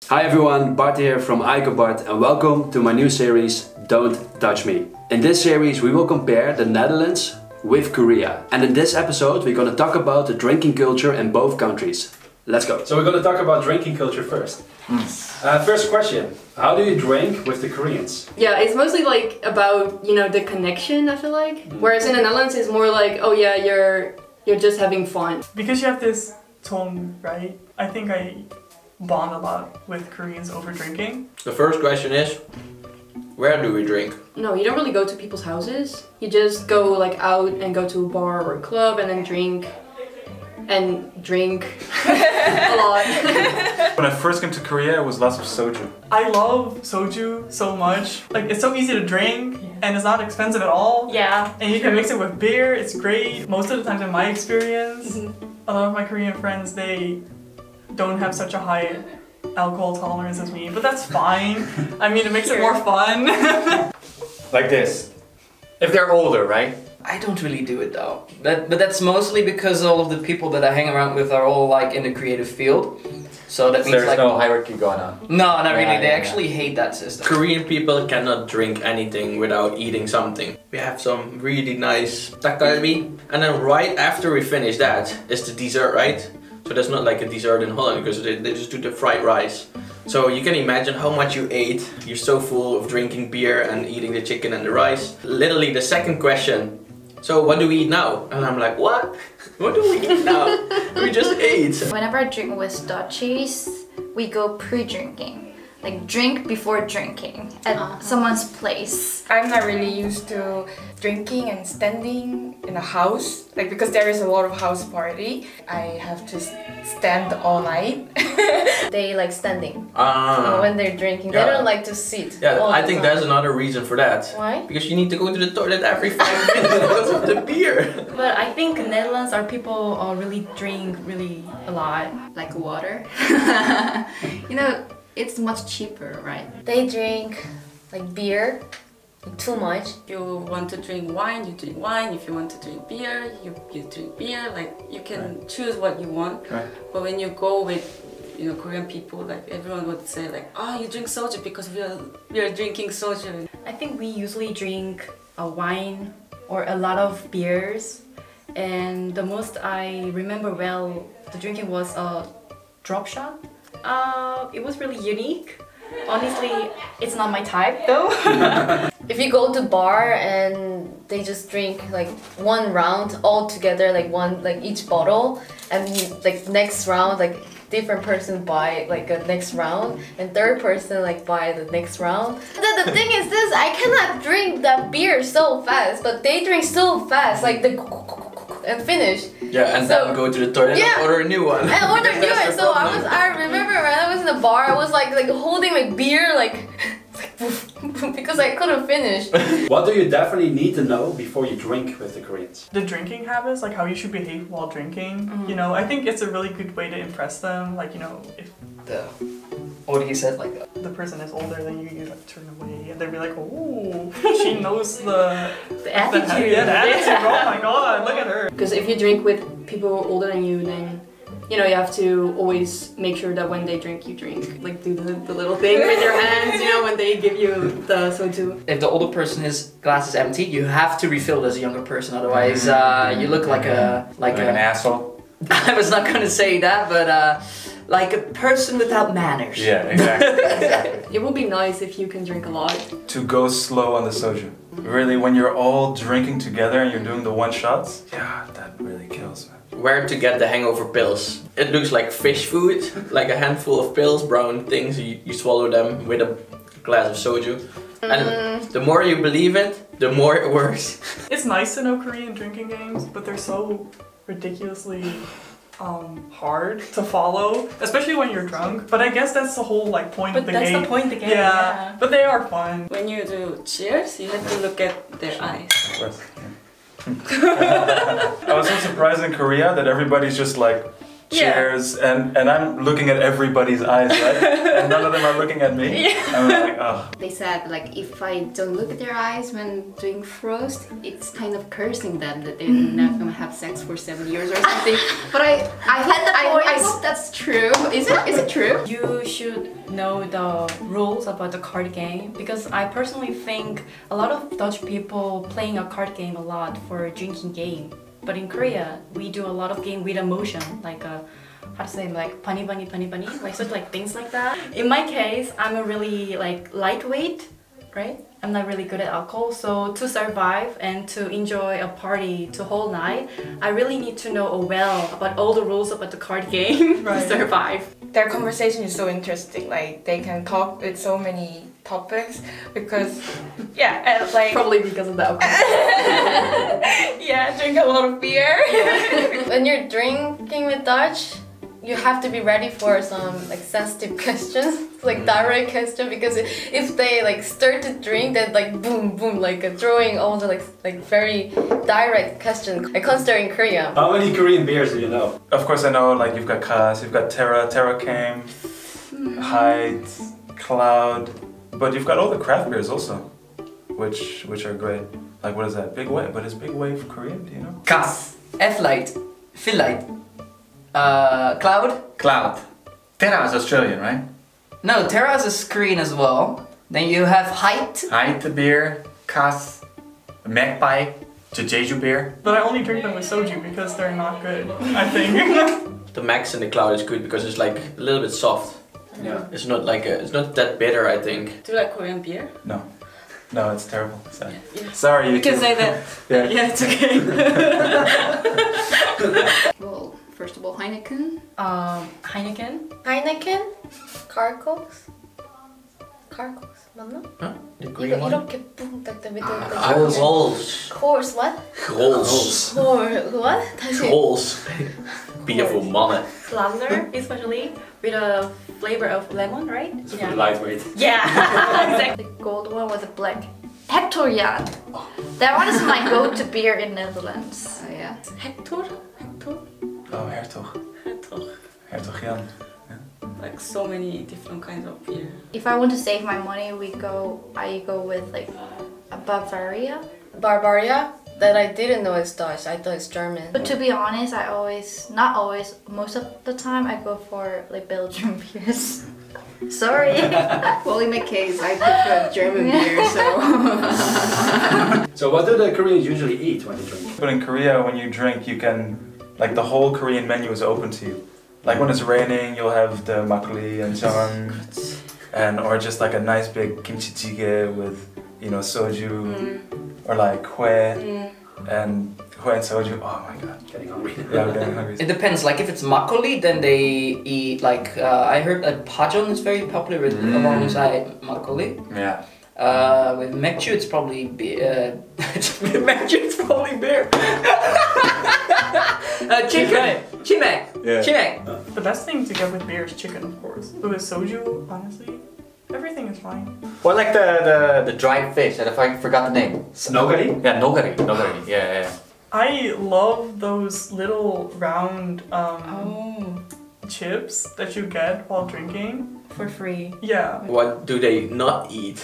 Hi everyone, Bart here from Bart, and welcome to my new series, Don't Touch Me. In this series we will compare the Netherlands with Korea. And in this episode we're gonna talk about the drinking culture in both countries. Let's go. So we're gonna talk about drinking culture first. First question, how do you drink with the Koreans? Yeah, it's mostly like about, you know, the connection, I feel like. Whereas in the Netherlands it's more like, oh yeah, you're just having fun. Because you have this tone, right? I think I bond a lot with Koreans over drinking. The first question is, where do we drink? No, you don't really go to people's houses. You just go like out and go to a bar or a club and then drink. And drink a lot. When I first came to Korea, it was lots of soju. I love soju so much. Like, it's so easy to drink and it's not expensive at all. Yeah. And you can mix it with beer, it's great. Most of the times in my experience, a lot of my Korean friends, they don't have such a high alcohol tolerance as me, but that's fine. I mean, it makes it more fun. Like this. If they're older, right? I don't really do it though. But that's mostly because all of the people that I hang around with are all like in the creative field. So that means There's like no hierarchy going on. No, not really. They actually hate that system. Korean people cannot drink anything without eating something. We have some really nice takgalbi, and then right after we finish that is the dessert, right? So there's not like a dessert in Holland because they just do the fried rice. So you can imagine how much you ate. You're so full of drinking beer and eating the chicken and the rice. Literally the second question, so what do we eat now? And I'm like, what? What do we eat now? We just ate. Whenever I drink with Dutchies, we go pre-drinking. Like drink before drinking at someone's place. I'm not really used to drinking and standing in a house, like because there is a lot of house party. I have to stand all night. They like standing when they're drinking. Yeah. They don't like to sit. Yeah, all I the think time. there's another reason for that. Why? Because you need to go to the toilet every 5 minutes because of the beer. But I think in Netherlands our people really drink really a lot. Like water. You know, it's much cheaper, right? They drink like beer, too much. If you want to drink wine, you drink wine. If you want to drink beer, you drink beer. Like, you can choose what you want. Right. But when you go with, you know, Korean people, like everyone would say like, oh, you drink soju because we are drinking soju. I think we usually drink a wine or a lot of beers. And the most I remember well, the drinking was a drop shot. It was really unique. Honestly, it's not my type though. If you go to bar and they just drink like one round all together, like each bottle, and like next round, like different person buy like a next round, and third person like buy the next round. The thing is this, I cannot drink that beer so fast, but they drink so fast, like and finish. Yeah, and then go to the toilet and order a new one. And order a new one. So I remember when I was in the bar, I was like holding my beer like because I couldn't finish. What do you definitely need to know before you drink with the Koreans? The drinking habits, like how you should behave while drinking. You know, I think it's a really good way to impress them. Like, you know, if What do you say like that? the person is older than you like turn away and they'd be like, oh, she knows the attitude. Yeah, the attitude. Oh my god, look at her. Because if you drink with people older than you, then you know you have to always make sure that when they drink, you drink. Like do the little thing with your hands, you know, when they give you the soju. If the older person his glass is empty, you have to refill it as a younger person. Otherwise, you look like an asshole. I was not gonna say that, but like a person without manners. Yeah, exactly. It would be nice if you can drink a lot. To go slow on the soju. Really, when you're all drinking together and you're doing the one shots, yeah, that really kills, man. Where to get the hangover pills? It looks like fish food, like a handful of pills, brown things. You swallow them with a glass of soju. And the more you believe it, the more it works. It's nice to know Korean drinking games, but they're so ridiculously hard to follow, especially when you're drunk. But I guess that's the whole like point of the game. But that's the point of the game. Yeah, but they are fun. When you do cheers, you have to look at their eyes. Of course. I was so surprised in Korea that everybody's just like cheers, and I'm looking at everybody's eyes, right? And none of them are looking at me. I'm like, oh. They said like if I don't look at their eyes when doing frost, it's kind of cursing them that they're not gonna have sex for 7 years or something. But I hope that's true. Is it true? You should know the rules about the card game, because I personally think a lot of Dutch people playing a card game a lot for a drinking game. But in Korea, we do a lot of game with emotion, like how to say, like bunny, like sort of like things like that. In my case, I'm a really like lightweight, right? I'm not really good at alcohol, so to survive and to enjoy a party the whole night, I really need to know well about all the rules about the card game to survive. Their conversation is so interesting. Like they can talk with so many topics because, yeah, and like Probably because of the alcohol. yeah, drink a lot of beer. When you're drinking with Dutch, you have to be ready for some like sensitive questions, like direct question, because if they like start to drink, then like boom, boom, like throwing all the like very direct questions. I can't start in Korea. How many Korean beers do you know? Of course, I know. Like you've got Kas, you've got Terra came, Height, Cloud, but you've got all the craft beers also, which are great. Like what is that? Big Wave, but is Big Wave Korean? Do you know? Kas, F-Light, Philite, Cloud. Cloud. Terra is Australian, right? No, Terras is Korean as well. Then you have Height. Height beer, Kas, Magpie, Jeju beer. But I only drink them with soju because they're not good, I think. The Max in the Cloud is good because it's like a little bit soft. Yeah. It's not like it's not that bitter, I think. Do you like Korean beer? No. No, it's terrible. Sorry. Yeah. Sorry. You can say that. Yeah. Yeah, it's okay. Well, first of all, Heineken. Heineken. Heineken? Carcos? Carcos? 맞나? Huh? The green 이거 one? 이렇게 뿡 딱 with the Grols. Course what? Grols. What? 다시. Grols. Bier voor mannen. Flounder, especially with a flavor of lemon, right? Yeah. Lightweight. Yeah, exactly. The gold one with the black. Hector-Jan. That one is my go-to beer in Netherlands. Oh yeah. Hector? Oh, Hertog. Hertog Jan. Like so many different kinds of beer. If I want to save my money, I go with like a Bavaria. Barbaria? That I didn't know it's Dutch. I thought it's German. But to be honest, not always, most of the time I go for like Belgian beers. Sorry. Well, in my case, I prefer German beer, so. So what do the Koreans usually eat when they drink? But in Korea, when you drink, you can, like the whole Korean menu is open to you. Like when it's raining, you'll have the makgeolli and jang, and or just like a nice big kimchi jjigae with, you know, soju, or like hue and soju. Oh my god, Getting hungry. yeah, I'm getting hungry. It depends. Like if it's makgeolli, then they eat like I heard that pajeon is very popular with alongside makgeolli. Yeah. With mekju, it's probably beer. Mekju, it's probably beer. Chicken, chimek, Yeah. chimek. The best thing to get with beer is chicken, of course. But with soju, honestly, everything is fine. Or like the dried fish, and if I forgot the name. Nogari? Yeah, nogari. Yeah. I love those little round chips that you get while drinking. For free. Yeah. What do they not eat?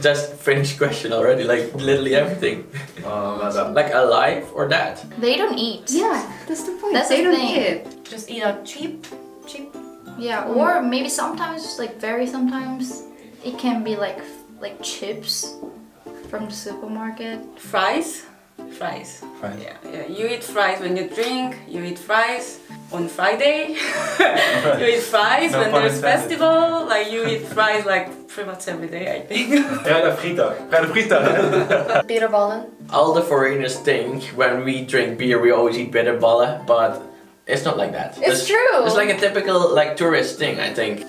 Just French question already, like literally everything. Like alive or dead? They don't eat. Yeah, that's the point. That's they the don't thing. eat. Just eat a cheap. Yeah, or maybe sometimes, like very sometimes, it can be like chips from the supermarket. Fries? Fries. Yeah. You eat fries when you drink, you eat fries on Friday, you eat fries No when pun there's intended. festival, like you eat fries like pretty much every day, I think. Vrijdag frieten. Bitterballen. All the foreigners think when we drink beer we always eat bitterballen, but it's not like that. It's true. It's like a typical like tourist thing, I think.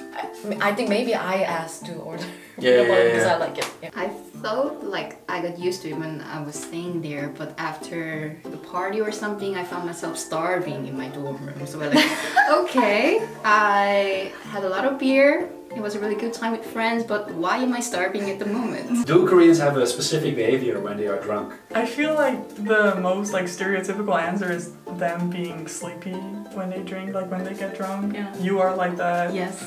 I think maybe I asked to order Yeah, bitterballen because yeah. I like it. Yeah. I thought like I got used to it when I was staying there, but after the party or something, I found myself starving in my dorm room. So I like, okay, I had a lot of beer it was a really good time with friends, but why am I starving at the moment? Do Koreans have a specific behavior when they are drunk? I feel like the most like stereotypical answer is them being sleepy when they drink, like when they get drunk. Yeah. You are like that. Yes.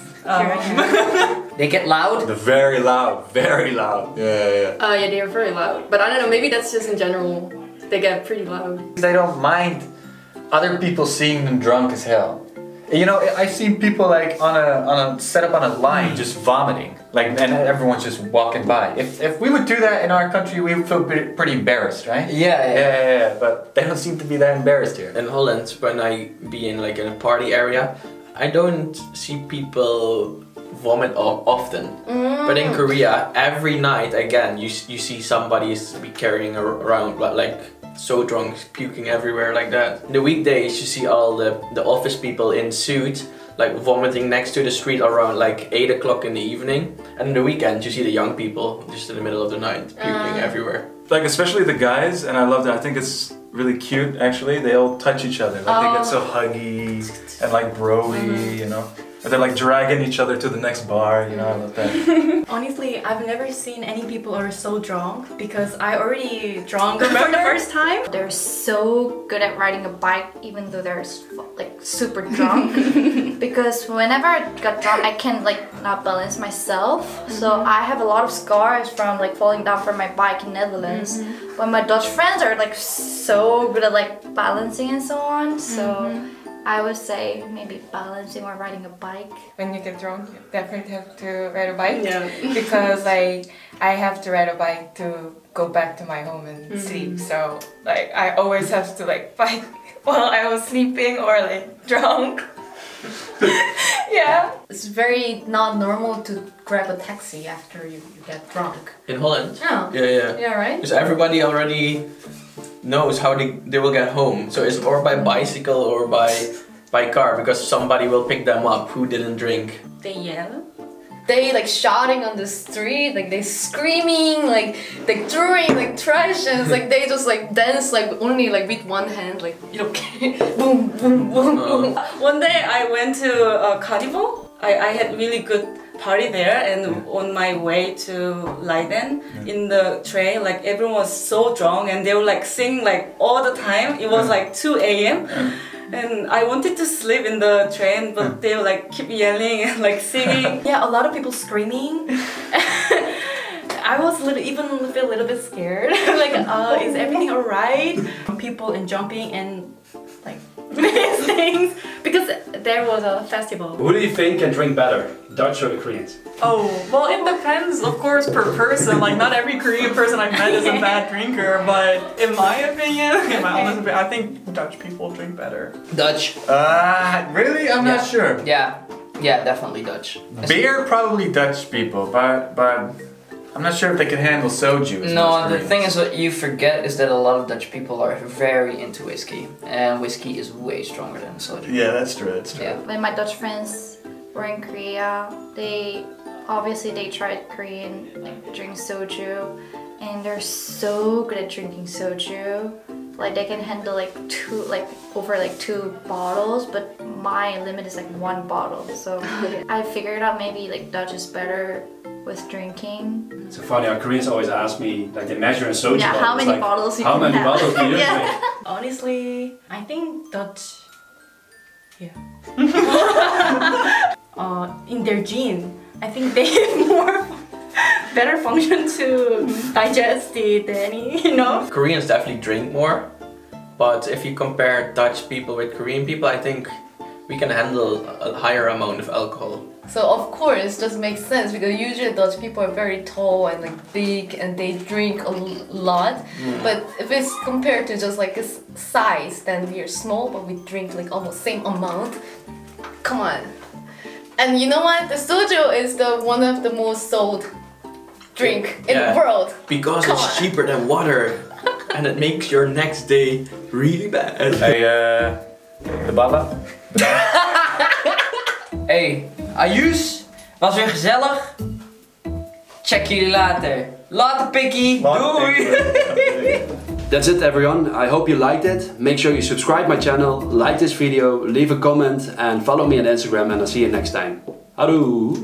They get loud? They're very loud, very loud. Yeah. Yeah, they are very loud. But I don't know, maybe that's just in general. They get pretty loud. They don't mind other people seeing them drunk as hell. You know, I've seen people like set up on a line just vomiting, like, and everyone's just walking by. If we would do that in our country, we would feel pretty embarrassed, right? Yeah. But they don't seem to be that embarrassed here. In Holland, when I be in like in a party area, I don't see people vomit often. But in Korea, every night again, you see somebody be carrying around like so drunk, puking everywhere like that. In the weekdays, you see all the office people in suit, like vomiting next to the street around like 8 o'clock in the evening. And in the weekend, you see the young people just in the middle of the night, puking everywhere. Like especially the guys, and I love that. I think it's really cute actually. They all touch each other. Like they get so huggy and like bro-y, you know. Or they're like dragging each other to the next bar, you know, I love that. Honestly, I've never seen any people who are so drunk because I already drunk for the first time. They're so good at riding a bike even though they're like super drunk. Because whenever I got drunk, I can like not balance myself. So I have a lot of scars from like falling down from my bike in Netherlands. But my Dutch friends are like so good at like balancing and so on. So I would say maybe balancing or riding a bike. When you get drunk, you definitely have to ride a bike. Yeah. Because I have to ride a bike to go back to my home and sleep. So like I always have to like fight while I was sleeping or like drunk. Yeah. It's very not normal to grab a taxi after you get drunk. In Holland? Oh. Yeah. Yeah, right? Because everybody already knows how they will get home. So it's or by bicycle or by car, because somebody will pick them up who didn't drink. They yell. They like shouting on the street, like they screaming, like they throwing like trash, and it's like they just like dance like only like with one hand, like 이렇게 boom boom boom boom. One day I went to a carnival. I had really good party there, and on my way to Leiden in the train, like everyone was so drunk and they were like sing like all the time. It was like 2 a.m. and I wanted to sleep in the train, but they were like keep yelling and like singing. Yeah, a lot of people screaming. I was even feel a little bit scared. Like, is everything alright? People and jumping and like these things, because there was a festival. Who do you think can drink better, Dutch or the Koreans? Oh, well, it depends, of course, per person. Like, not every Korean person I've met is a bad drinker, but in my opinion, in my honest opinion, I think Dutch people drink better. Dutch. Really? I'm not sure. Yeah, definitely Dutch. Beer, probably Dutch people, but I'm not sure if they can handle soju as much No, the Koreans. thing is, what you forget is that a lot of Dutch people are very into whiskey, and whiskey is way stronger than soju. Yeah, that's true. That's true. Yeah. When my Dutch friends were in Korea, they tried Korean like drink soju, and they're so good at drinking soju. Like they can handle like over 2 bottles, but my limit is like 1 bottle. So I figured out maybe like Dutch is better with drinking. It's so funny how Koreans always ask me, like they measure in soju Yeah, bottles. how many like, bottles you how can many have. bottles do you drink? Honestly, I think Dutch. Yeah. In their gene, I think they have more better function to digest it than you know. Koreans definitely drink more, but if you compare Dutch people with Korean people, I think we can handle a higher amount of alcohol. So of course, it just makes sense because usually Dutch people are very tall and like big and they drink a lot. But if it's compared to just like a size, then we are small but we drink like almost same amount. Come on. And you know what? The soju is one of the most sold drink in the world. Because it's cheaper than water and it makes your next day really bad. Hey, de ballen. Hey, Ayus, was weer gezellig. Check jullie later. Later, pikkie. Doei. That's it everyone, I hope you liked it. Make sure you subscribe my channel, like this video, leave a comment and follow me on Instagram, and I'll see you next time. Houdoe.